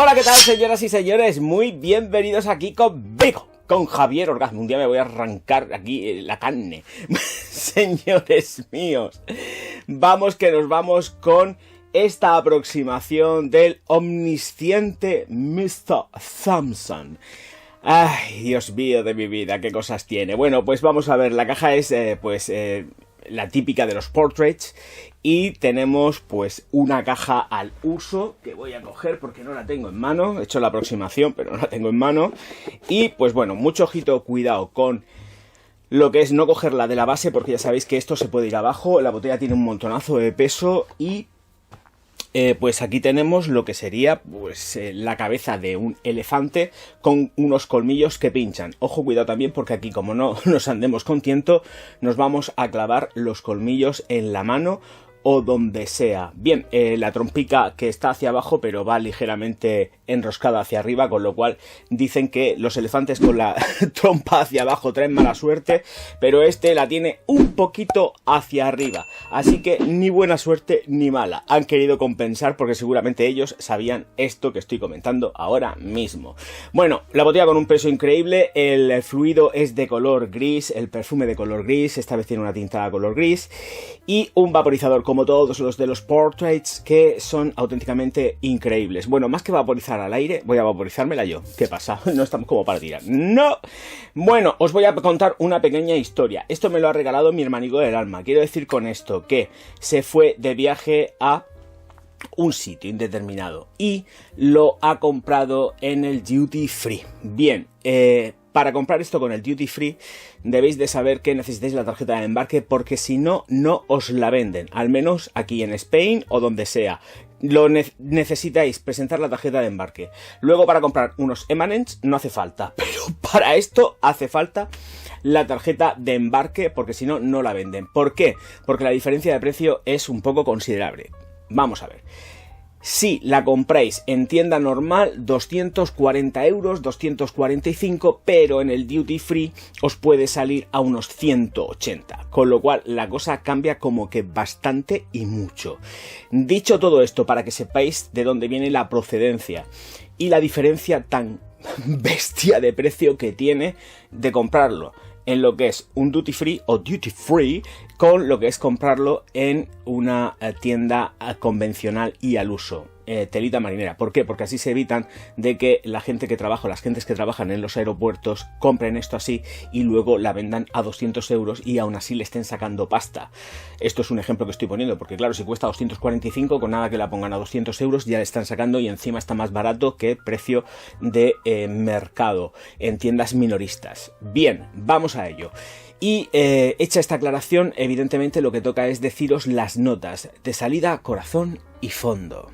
Hola, ¿qué tal, señoras y señores? Muy bienvenidos aquí conmigo, con Javier Orgasmo. Un día me voy a arrancar aquí la carne. Señores míos, vamos que nos vamos con esta aproximación del omnisciente Mr. Thompson. Ay, Dios mío de mi vida, qué cosas tiene. Bueno, pues vamos a ver, la caja es, la típica de los portraits. Y tenemos pues una caja al uso que voy a coger porque no la tengo en mano. He hecho la aproximación pero no la tengo en mano. Y pues bueno, mucho ojito, cuidado con lo que es no cogerla de la base porque ya sabéis que esto se puede ir abajo. La botella tiene un montonazo de peso y pues aquí tenemos lo que sería pues la cabeza de un elefante con unos colmillos que pinchan. Ojo, cuidado también porque aquí, como no nos andemos con tiento, nos vamos a clavar los colmillos en la mano o donde sea. Bien, la trompica que está hacia abajo pero va ligeramente enroscada hacia arriba, con lo cual dicen que los elefantes con la trompa hacia abajo traen mala suerte, pero este la tiene un poquito hacia arriba, así que ni buena suerte ni mala. Han querido compensar porque seguramente ellos sabían esto que estoy comentando ahora mismo. Bueno, la botella con un peso increíble, el fluido es de color gris, el perfume de color gris, esta vez tiene una tinta de color gris y un vaporizador como todos los de los portraits que son auténticamente increíbles. Bueno, más que vaporizar al aire, voy a vaporizármela yo. ¿Qué pasa? No estamos como para tirar. ¡No! Bueno, os voy a contar una pequeña historia. Esto me lo ha regalado mi hermanico del alma. Quiero decir con esto que se fue de viaje a un sitio indeterminado y lo ha comprado en el duty free. Bien, para comprar esto con el duty free debéis de saber que necesitáis la tarjeta de embarque porque si no, no os la venden, al menos aquí en Spain o donde sea. Necesitáis presentar la tarjeta de embarque. Luego, para comprar unos M&M's no hace falta, pero para esto hace falta la tarjeta de embarque porque si no, no la venden. ¿Por qué? Porque la diferencia de precio es un poco considerable. Vamos a ver. Si la compráis en tienda normal, 240 euros, 245, pero en el duty free os puede salir a unos 180, con lo cual la cosa cambia como que bastante y mucho. Dicho todo esto, para que sepáis de dónde viene la procedencia y la diferencia tan bestia de precio que tiene de comprarlo en lo que es un duty free o duty free con lo que es comprarlo en una tienda convencional y al uso, telita marinera. ¿Por qué? Porque así se evitan de que la gente que trabaja, las gentes que trabajan en los aeropuertos compren esto así y luego la vendan a 200 euros y aún así le estén sacando pasta. Esto es un ejemplo que estoy poniendo porque claro, si cuesta 245, con nada que la pongan a 200 euros ya le están sacando y encima está más barato que precio de mercado en tiendas minoristas. Bien, vamos a ello. Y hecha esta aclaración, evidentemente lo que toca es deciros las notas de salida, corazón y fondo.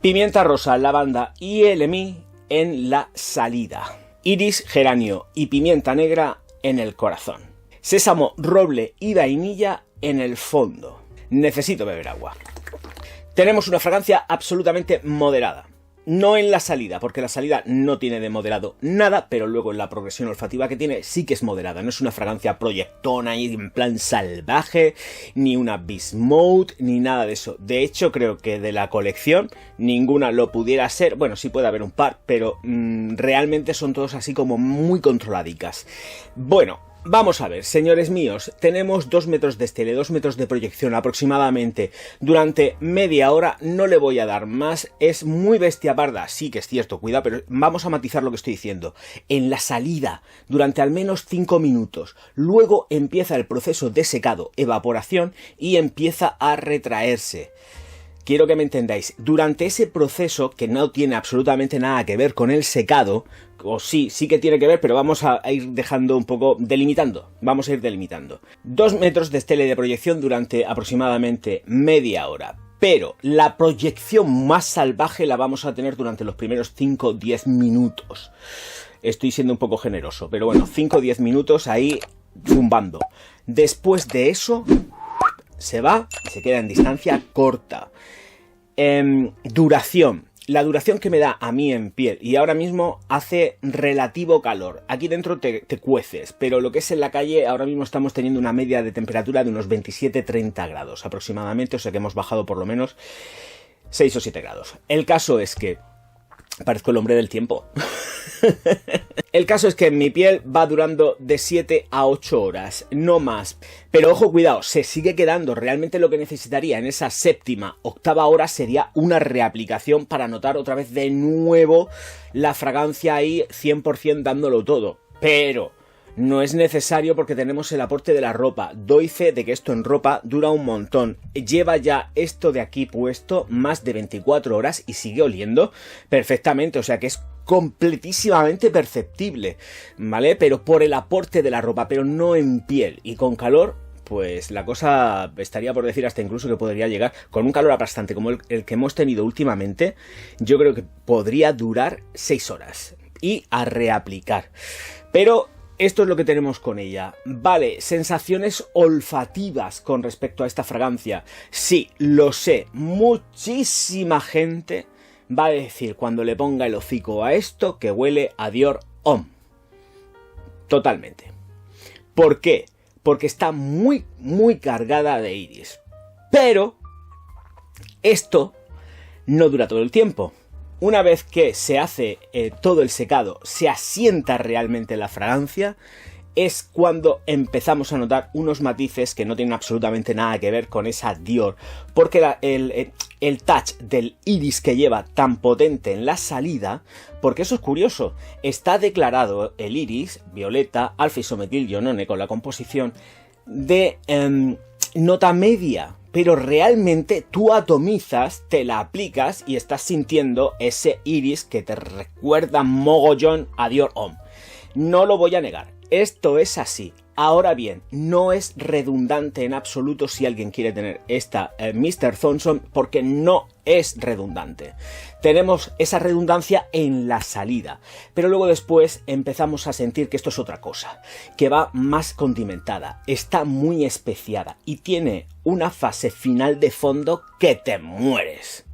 Pimienta rosa, lavanda y LMI en la salida. Iris, geranio y pimienta negra en el corazón. Sésamo, roble y vainilla en el fondo. Necesito beber agua. Tenemos una fragancia absolutamente moderada. No en la salida, porque la salida no tiene de moderado nada, pero luego en la progresión olfativa que tiene sí que es moderada. No es una fragancia proyectona y en plan salvaje, ni una Beast Mode, ni nada de eso. De hecho, creo que de la colección ninguna lo pudiera ser. Bueno, sí puede haber un par, pero realmente son todos así como muy controladicas. Bueno, vamos a ver, señores míos, tenemos 2 metros de estele, 2 metros de proyección aproximadamente durante media hora, no le voy a dar más, es muy bestia parda, sí que es cierto, cuidado, pero vamos a matizar lo que estoy diciendo. En la salida, durante al menos 5 minutos, luego empieza el proceso de secado, evaporación y empieza a retraerse. Quiero que me entendáis, durante ese proceso que no tiene absolutamente nada que ver con el secado, o sí que tiene que ver, pero vamos a ir dejando un poco, vamos a ir delimitando. 2 metros de estele de proyección durante aproximadamente media hora, pero la proyección más salvaje la vamos a tener durante los primeros 5-10 minutos. Estoy siendo un poco generoso, pero bueno, 5-10 minutos ahí zumbando. Después de eso se va y se queda en distancia corta. Duración. La duración que me da a mí en piel, y ahora mismo hace relativo calor. Aquí dentro te cueces, pero lo que es en la calle ahora mismo estamos teniendo una media de temperatura de unos 27-30 grados aproximadamente, o sea que hemos bajado por lo menos 6 o 7 grados. El caso es que Parezco el hombre del tiempo. El caso es que mi piel va durando de 7 a 8 horas, no más. Pero ojo, cuidado, se sigue quedando. Realmente lo que necesitaría en esa séptima, octava hora sería una reaplicación para notar otra vez de nuevo la fragancia ahí 100% dándolo todo. Pero no es necesario porque tenemos el aporte de la ropa. Doy fe de que esto en ropa dura un montón. Lleva ya esto de aquí puesto más de 24 horas y sigue oliendo perfectamente. O sea que es completísimamente perceptible, ¿vale? Pero por el aporte de la ropa, pero no en piel. Y con calor, pues la cosa estaría por decir hasta incluso que podría llegar, con un calor aplastante como el que hemos tenido últimamente, yo creo que podría durar 6 horas. Y a reaplicar. Pero esto es lo que tenemos con ella. Vale, sensaciones olfativas con respecto a esta fragancia. Sí, lo sé, muchísima gente va a decir cuando le ponga el hocico a esto que huele a Dior Homme. Totalmente. ¿Por qué? Porque está muy, muy cargada de iris. Pero esto no dura todo el tiempo. Una vez que se hace todo el secado, se asienta realmente la fragancia, es cuando empezamos a notar unos matices que no tienen absolutamente nada que ver con esa Dior. Porque el touch del iris que lleva tan potente en la salida, porque eso es curioso, está declarado el iris, violeta, alfa-isometilionone con la composición de nota media. Pero realmente tú atomizas, te la aplicas y estás sintiendo ese iris que te recuerda mogollón a Dior Homme. No lo voy a negar, esto es así. Ahora bien, no es redundante en absoluto si alguien quiere tener esta Mr. Thompson, porque no es redundante. Tenemos esa redundancia en la salida, pero luego después empezamos a sentir que esto es otra cosa, que va más condimentada, está muy especiada y tiene una fase final de fondo que te mueres.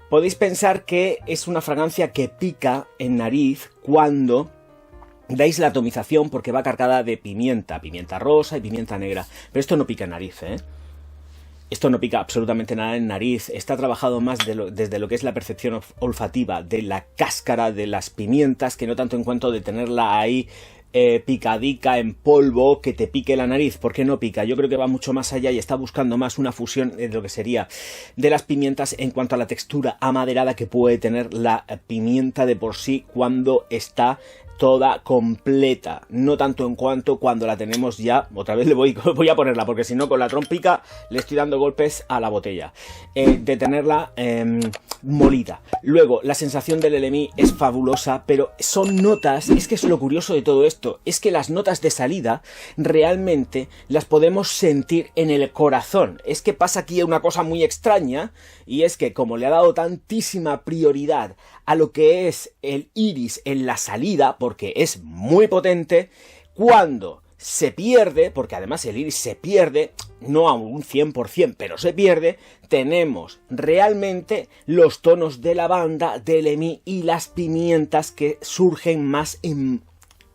Podéis pensar que es una fragancia que pica en nariz cuando dais la atomización porque va cargada de pimienta rosa y pimienta negra. Pero esto no pica en nariz, ¿eh? Esto no pica absolutamente nada en nariz. Está trabajado más desde lo que es la percepción olfativa de la cáscara de las pimientas, que no tanto en cuanto de tenerla ahí picadica en polvo que te pique la nariz. ¿Por qué no pica? Yo creo que va mucho más allá y está buscando más una fusión de lo que sería de las pimientas en cuanto a la textura amaderada que puede tener la pimienta de por sí cuando está toda completa, no tanto en cuanto cuando la tenemos ya, otra vez voy a ponerla, porque si no con la trompica le estoy dando golpes a la botella, de tenerla molida. Luego, la sensación del LMI es fabulosa, pero son notas, es que es lo curioso de todo esto, es que las notas de salida realmente las podemos sentir en el corazón. Es que pasa aquí una cosa muy extraña, y es que como le ha dado tantísima prioridad a lo que es el iris en la salida, porque es muy potente, cuando se pierde, porque además el iris se pierde, no a un 100%, pero se pierde, tenemos realmente los tonos de lavanda, del LMI y las pimientas que surgen más en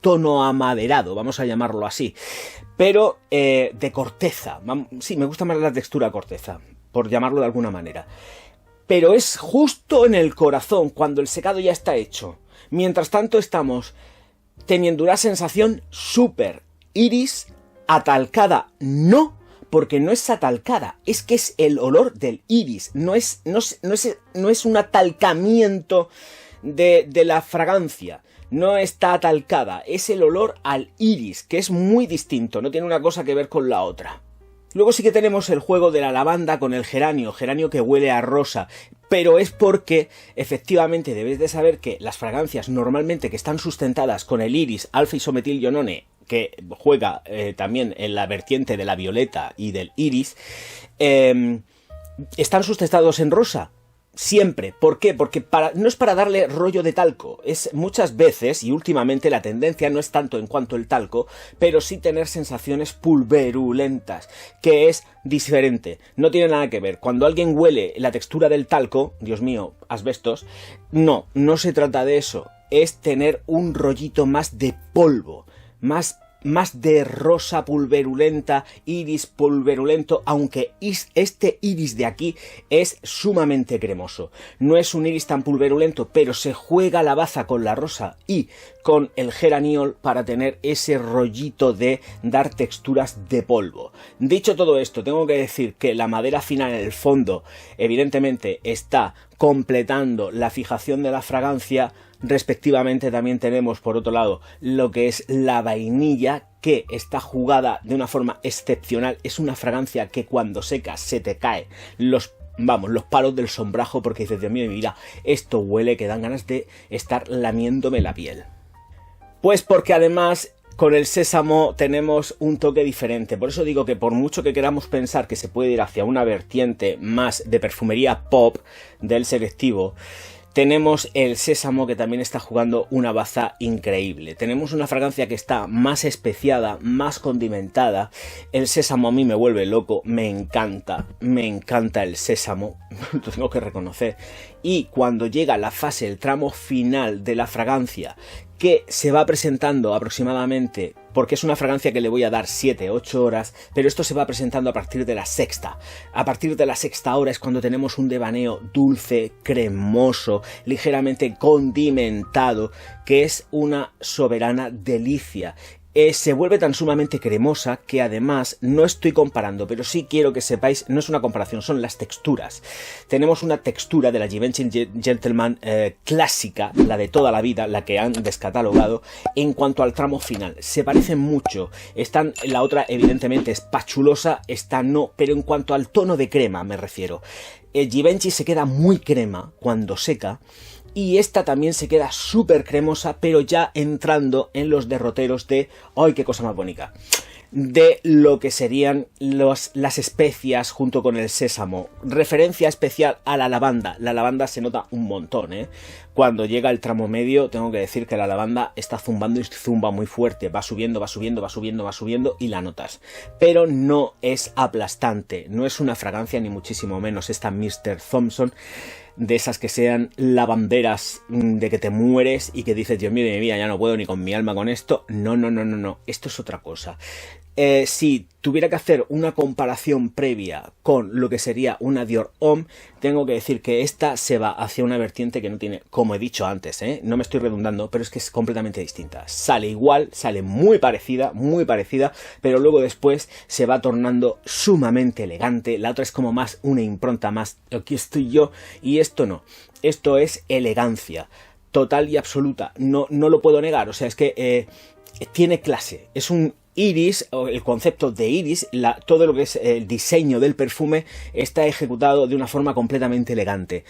tono amaderado, vamos a llamarlo así, pero de corteza. Sí, me gusta más la textura corteza, por llamarlo de alguna manera. Pero es justo en el corazón, cuando el secado ya está hecho. Mientras tanto estamos teniendo una sensación súper iris atalcada. No, porque no es atalcada, es que es el olor del iris. No es un atalcamiento de la fragancia. No está atalcada, es el olor al iris, que es muy distinto, no tiene una cosa que ver con la otra. Luego sí que tenemos el juego de la lavanda con el geranio que huele a rosa, pero es porque efectivamente debéis de saber que las fragancias normalmente que están sustentadas con el iris alfa-isometilionone, que juega también en la vertiente de la violeta y del iris, están sustentados en rosa. Siempre. ¿Por qué? Porque no es para darle rollo de talco. Es muchas veces, y últimamente la tendencia no es tanto en cuanto el talco, pero sí tener sensaciones pulverulentas, que es diferente. No tiene nada que ver. Cuando alguien huele la textura del talco, Dios mío, asbestos, no se trata de eso. Es tener un rollito más de polvo, más más de rosa pulverulenta, iris pulverulento, aunque este iris de aquí es sumamente cremoso. No es un iris tan pulverulento, pero se juega la baza con la rosa y con el geraniol para tener ese rollito de dar texturas de polvo. Dicho todo esto, tengo que decir que la madera final en el fondo, evidentemente, está completando la fijación de la fragancia. Respectivamente también tenemos por otro lado lo que es la vainilla, que está jugada de una forma excepcional. Es una fragancia que cuando seca se te cae los palos del sombrajo, porque dices, Dios mío, mira, esto huele que dan ganas de estar lamiéndome la piel. Pues porque además con el sésamo tenemos un toque diferente. Por eso digo que por mucho que queramos pensar que se puede ir hacia una vertiente más de perfumería pop del selectivo, tenemos el sésamo que también está jugando una baza increíble. Tenemos una fragancia que está más especiada, más condimentada. El sésamo a mí me vuelve loco, me encanta el sésamo, lo tengo que reconocer. Y cuando llega la fase, el tramo final de la fragancia, que se va presentando aproximadamente, porque es una fragancia que le voy a dar 7-8 horas, pero esto se va presentando a partir de la sexta. A partir de la sexta hora es cuando tenemos un devaneo dulce, cremoso, ligeramente condimentado, que es una soberana delicia. Se vuelve tan sumamente cremosa que además no estoy comparando, pero sí quiero que sepáis, no es una comparación, son las texturas. Tenemos una textura de la Givenchy Gentleman clásica, la de toda la vida, la que han descatalogado. En cuanto al tramo final, se parecen mucho. La otra evidentemente es pachulosa, esta no, pero en cuanto al tono de crema me refiero. Givenchy se queda muy crema cuando seca. Y esta también se queda súper cremosa, pero ya entrando en los derroteros de... ¡Ay, qué cosa más bonita! De lo que serían las especias junto con el sésamo. Referencia especial a la lavanda. La lavanda se nota un montón, ¿eh? Cuando llega el tramo medio, tengo que decir que la lavanda está zumbando y zumba muy fuerte. Va subiendo, va subiendo, va subiendo, va subiendo y la notas. Pero no es aplastante. No es una fragancia ni muchísimo menos esta Mr. Thompson, de esas que sean lavanderas de que te mueres y que dices, Dios mío de mi vida, ya no puedo ni con mi alma con esto. No. Esto es otra cosa. Si tuviera que hacer una comparación previa con lo que sería una Dior Homme, tengo que decir que esta se va hacia una vertiente que no tiene, como he dicho antes, no me estoy redundando, pero es que es completamente distinta. Sale igual, sale muy parecida, pero luego después se va tornando sumamente elegante. La otra es como más una impronta, más aquí estoy yo, y esto no. Esto es elegancia total y absoluta. No lo puedo negar, o sea, es que tiene clase. Es un iris, o el concepto de iris, todo lo que es el diseño del perfume está ejecutado de una forma completamente elegante.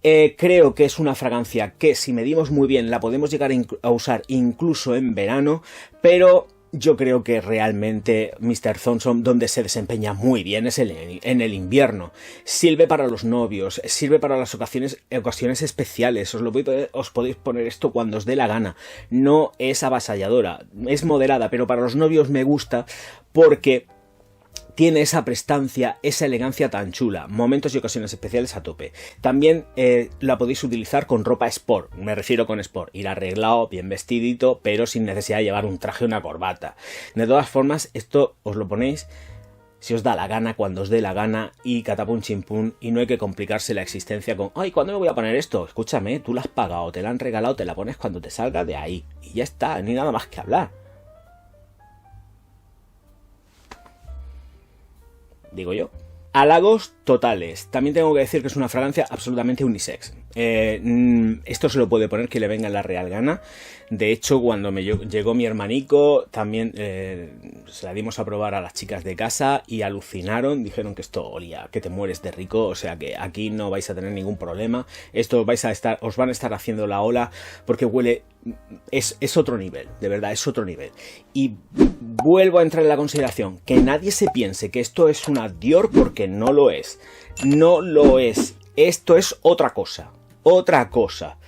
Creo que es una fragancia que, si medimos muy bien, la podemos llegar a usar incluso en verano, pero yo creo que realmente Mr. Thompson, donde se desempeña muy bien, es en el invierno. Sirve para los novios, sirve para las ocasiones especiales. Os podéis poner esto cuando os dé la gana. No es avasalladora, es moderada, pero para los novios me gusta porque tiene esa prestancia, esa elegancia tan chula. Momentos y ocasiones especiales a tope. También la podéis utilizar con ropa sport. Me refiero con sport. Ir arreglado, bien vestidito, pero sin necesidad de llevar un traje o una corbata. De todas formas, esto os lo ponéis si os da la gana, cuando os dé la gana, y catapum chimpún, y no hay que complicarse la existencia con ¡ay, ¿cuándo me voy a poner esto? Escúchame, tú la has pagado, te la han regalado, te la pones cuando te salga de ahí. Y ya está, ni nada más que hablar. Digo yo. Halagos totales. También tengo que decir que es una fragancia absolutamente unisex. Esto se lo puede poner que le venga la real gana. De hecho, cuando me llegó mi hermanico, también se la dimos a probar a las chicas de casa y alucinaron. Dijeron que esto olía, que te mueres de rico. O sea que aquí no vais a tener ningún problema. Esto os van a estar haciendo la ola porque huele... Es otro nivel, de verdad, es otro nivel. Y vuelvo a entrar en la consideración que nadie se piense que esto es una Dior, porque no lo es. No lo es. Esto es otra cosa. Otra cosa.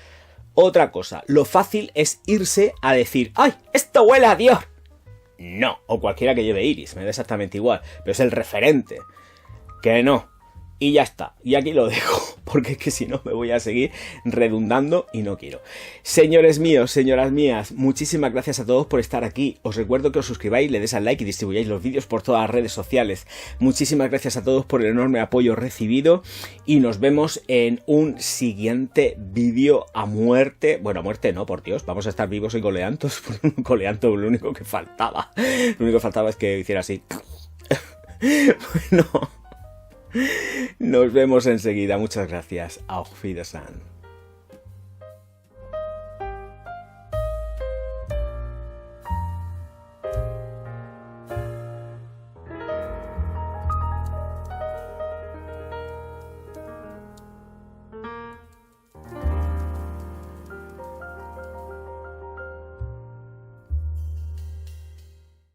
Lo fácil es irse a decir, ¡ay, esto huele a Dior! No, o cualquiera que lleve iris, me da exactamente igual. Pero es el referente. Que no. Y ya está, y aquí lo dejo, porque es que si no me voy a seguir redundando y no quiero. Señores míos, señoras mías, muchísimas gracias a todos por estar aquí. Os recuerdo que os suscribáis, le des al like y distribuyáis los vídeos por todas las redes sociales. Muchísimas gracias a todos por el enorme apoyo recibido y nos vemos en un siguiente vídeo a muerte. Bueno, a muerte no, por Dios, vamos a estar vivos y coleantos. Coleanto, lo único que faltaba. Lo único que faltaba es que hiciera así. Bueno... Nos vemos enseguida. Muchas gracias. Auf Wiedersehen.